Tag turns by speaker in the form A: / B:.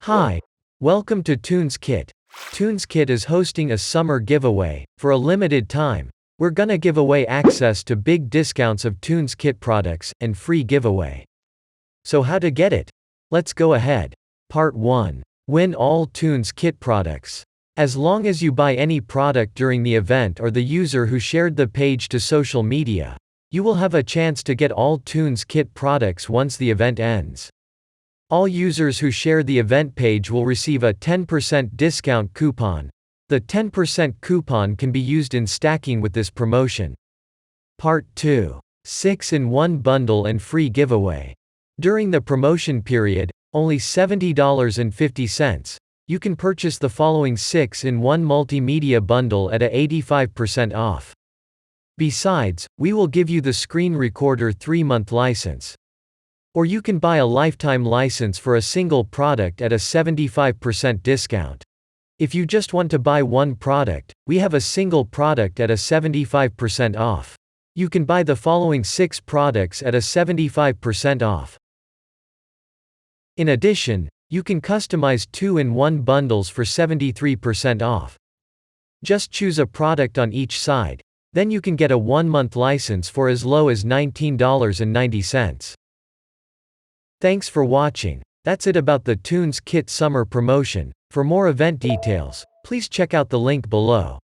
A: Hi, welcome to TunesKit. TunesKit is hosting a summer giveaway. For a limited time, we're gonna give away access to big discounts of TunesKit products and free giveaway. So how to get it? Let's go ahead. Part 1. Win all TunesKit products. As long as you buy any product during the event or the user who shared the page to social media, you will have a chance to get all TunesKit products once the event ends. All users who share the event page will receive a 10% discount coupon. The 10% coupon can be used in stacking with this promotion. Part 2. 6-in-1 bundle and free giveaway. During the promotion period, only $70.50, you can purchase the following 6-in-1 multimedia bundle at a 85% off. Besides, we will give you the screen recorder 3-month license. Or you can buy a lifetime license for a single product at a 75% discount. If you just want to buy one product, we have a single product at a 75% off. You can buy the following 6 products at a 75% off. In addition, you can customize 2-in-1 bundles for 73% off. Just choose a product on each side, then you can get a 1-month license for as low as $19.90. Thanks for watching. That's it about the TunesKit summer promotion. For more event details, please check out the link below.